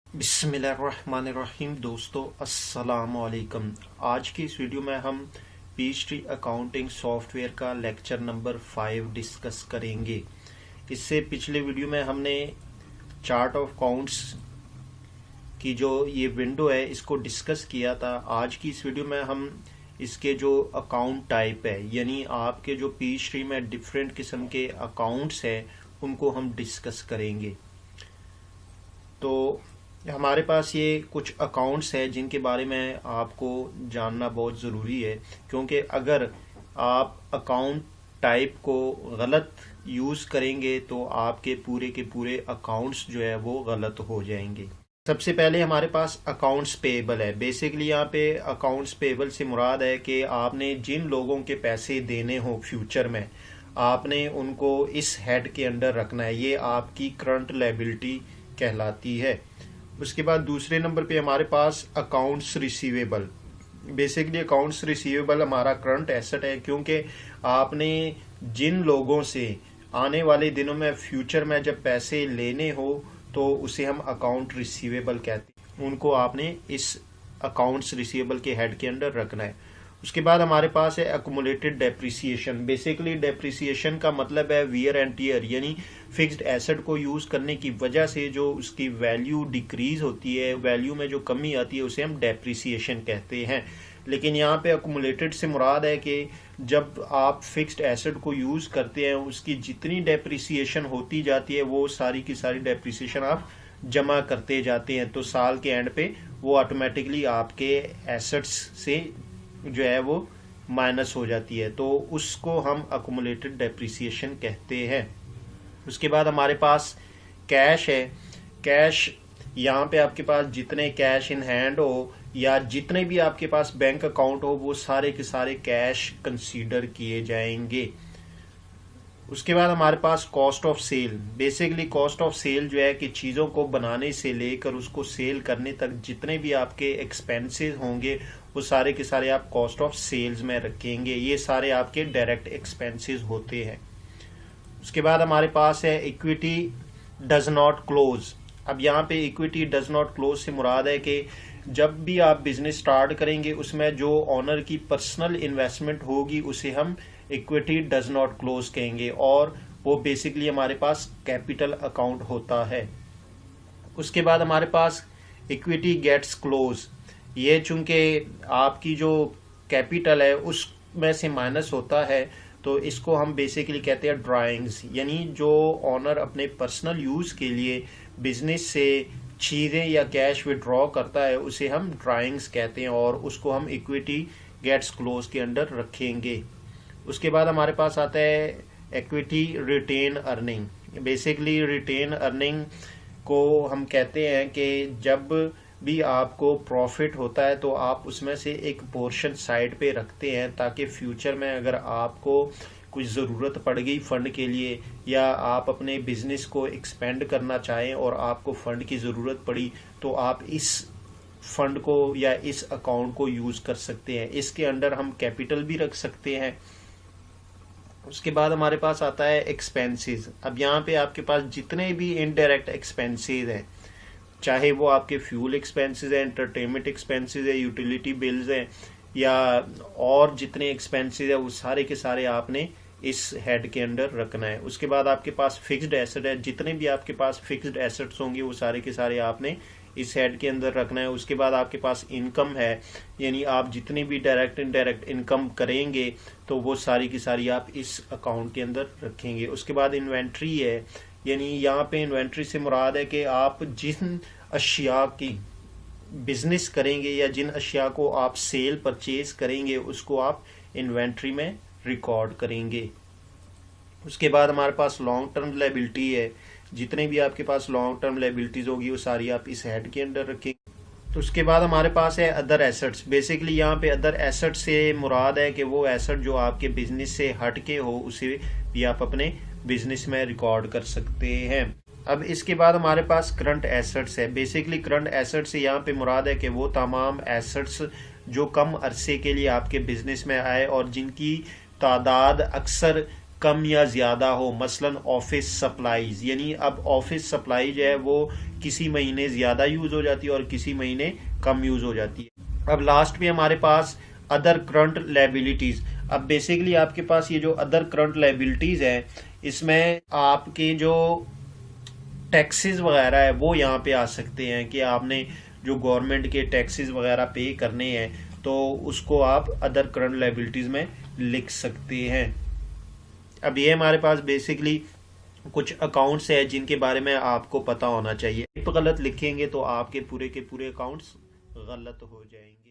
बिस्मिल्लाहिर्रहमानिर्रहीम। दोस्तों अस्सलाम वालेकुम। आज की इस वीडियो में हम पीएचडी अकाउंटिंग सॉफ्टवेयर का लेक्चर नंबर 5 डिस्कस करेंगे। इससे पिछले वीडियो में हमने चार्ट ऑफ अकाउंट्स की जो ये विंडो है इसको डिस्कस किया था। आज की इस वीडियो में हम इसके जो अकाउंट टाइप है यानी आपके जो पीएचडी में डिफरेंट किस्म के अकाउंट्स हैं उनको हम डिस्कस करेंगे। तो हमारे पास ये कुछ अकाउंट्स हैं जिनके बारे में आपको जानना बहुत ज़रूरी है, क्योंकि अगर आप अकाउंट टाइप को गलत यूज़ करेंगे तो आपके पूरे के पूरे अकाउंट्स जो है वो गलत हो जाएंगे। सबसे पहले हमारे पास अकाउंट्स पेएबल है। बेसिकली यहाँ पे अकाउंट्स पेएबल से मुराद है कि आपने जिन लोगों के पैसे देने हो फ्यूचर में आपने उनको इस हेड के अंडर रखना है। ये आपकी करंट लायबिलिटी कहलाती है। उसके बाद दूसरे नंबर पे हमारे पास accounts receivable. Basically accounts receivable हमारा करंट एसेट है, क्योंकि आपने जिन लोगों से आने वाले दिनों में फ्यूचर में जब पैसे लेने हो तो उसे हम अकाउंट रिसीवेबल कहते हैं, उनको आपने इस अकाउंट्स रिसीवेबल के हेड के अंडर रखना है। उसके बाद हमारे पास है अकुमुलेटेड डेप्रिसिएशन। बेसिकली डेप्रिसिएशन का मतलब है वियर एंड टियर, यानी फिक्स्ड एसेट को यूज करने की वजह से जो उसकी वैल्यू डिक्रीज होती है, वैल्यू में जो कमी आती है उसे हम डेप्रिसिएशन कहते हैं। लेकिन यहाँ पे अकुमुलेटेड से मुराद है कि जब आप फिक्स्ड एसेट को यूज करते हैं उसकी जितनी डेप्रिसिएशन होती जाती है वो सारी की सारी डेप्रिसिएशन आप जमा करते जाते हैं, तो साल के एंड पे वो ऑटोमेटिकली आपके एसेट्स से जो है वो माइनस हो जाती है, तो उसको हम अकुमुलेटेड डेप्रिसिएशन कहते हैं। उसके बाद हमारे पास कैश है। कैश यहाँ पे आपके पास जितने कैश इन हैंड हो या जितने भी आपके पास बैंक अकाउंट हो वो सारे के सारे कैश कंसीडर किए जाएंगे। उसके बाद हमारे पास cost of sale. Basically cost of sale जो है कि चीज़ों को बनाने से लेकर उसको सेल करने तक जितने भी आपके एक्सपेंसेस होंगे वो सारे के सारे आप कॉस्ट ऑफ सेल्स में रखेंगे। ये सारे आपके डायरेक्ट एक्सपेंसेस होते हैं। उसके बाद हमारे पास है इक्विटी डज नॉट क्लोज। अब यहाँ पे इक्विटी डज नॉट क्लोज से मुराद है कि जब भी आप बिजनेस स्टार्ट करेंगे उसमें जो ऑनर की पर्सनल इन्वेस्टमेंट होगी उसे हम इक्विटी डज नॉट क्लोज कहेंगे, और वो बेसिकली हमारे पास कैपिटल अकाउंट होता है। उसके बाद हमारे पास इक्विटी गेट्स क्लोज। ये चूंकि आपकी जो कैपिटल है उसमें से माइनस होता है तो इसको हम बेसिकली कहते हैं ड्राइंग्स, यानी जो ऑनर अपने पर्सनल यूज के लिए बिजनेस से चीजें या कैश विड्रॉ करता है उसे हम ड्राइंग्स कहते हैं और उसको हम इक्विटी गेट्स क्लोज के अंडर रखेंगे। उसके बाद हमारे पास आता है equity retain earning. Basically retain earning को हम कहते हैं कि जब भी आपको प्रॉफिट होता है तो आप उसमें से एक पोर्शन साइड पे रखते हैं ताकि फ्यूचर में अगर आपको कुछ ज़रूरत पड़ गई फंड के लिए या आप अपने बिजनेस को एक्सपेंड करना चाहें और आपको फंड की ज़रूरत पड़ी तो आप इस फंड को या इस अकाउंट को यूज़ कर सकते हैं। इसके अंडर हम कैपिटल भी रख सकते हैं। उसके बाद हमारे पास आता है एक्सपेंसेस। अब यहाँ पे आपके पास जितने भी इनडायरेक्ट एक्सपेंसेस हैं, चाहे वो आपके फ्यूल एक्सपेंसेस हैं, एंटरटेनमेंट एक्सपेंसेस है, यूटिलिटी बिल्स हैं या और जितने एक्सपेंसेस है वो सारे के सारे आपने इस हेड के अंडर रखना है। उसके बाद आपके पास फिक्स्ड एसेट है। जितने भी आपके पास फिक्स्ड एसेट्स होंगे वो सारे के सारे आपने इस हेड के अंदर रखना है। उसके बाद आपके पास इनकम है, यानी आप जितनी भी डायरेक्ट इनडायरेक्ट इनकम करेंगे तो वो सारी की सारी आप इस अकाउंट के अंदर रखेंगे। उसके बाद इन्वेंट्री है, यानी यहाँ पे इन्वेंट्री से मुराद है कि आप जिन अशिया की बिजनेस करेंगे या जिन अशिया को आप सेल परचेज करेंगे उसको आप इन्वेंट्री में रिकॉर्ड करेंगे। उसके बाद हमारे पास लॉन्ग टर्म लायबिलिटी है। जितने भी आपके पास लॉन्ग टर्म लायबिलिटीज होगी वो सारी आप इस हेड के अंडर रखेंगे। तो उसके बाद हमारे पास है अदर एसेट्स। बेसिकली यहाँ पे अदर एसेट से मुराद है कि वो एसेट जो आपके बिजनेस से हट के हो उसे भी आप अपने बिजनेस में रिकॉर्ड कर सकते हैं। अब इसके बाद हमारे पास करंट एसेट्स है। बेसिकली करंट एसेट से यहाँ पे मुराद है कि वो तमाम एसेट्स जो कम अरसे के लिए आपके बिजनेस में आए और जिनकी तादाद अक्सर कम या ज़्यादा हो, मसलन ऑफिस सप्लाईज, यानी अब ऑफिस सप्लाई जो है वो किसी महीने ज़्यादा यूज़ हो जाती है और किसी महीने कम यूज़ हो जाती है। अब लास्ट में हमारे पास अदर करंट लायबिलिटीज़। अब बेसिकली आपके पास ये जो अदर करंट लायबिलिटीज़ है, इसमें आपके जो टैक्सेस वगैरह है वो यहाँ पे आ सकते हैं कि आपने जो गवर्नमेंट के टैक्सेस वगैरह पे करने हैं, तो उसको आप अदर करंट लायबिलिटीज़ में लिख सकते हैं। अब ये हमारे पास बेसिकली कुछ अकाउंट्स है जिनके बारे में आपको पता होना चाहिए। गलत लिखेंगे तो आपके पूरे के पूरे अकाउंट्स गलत हो जाएंगे।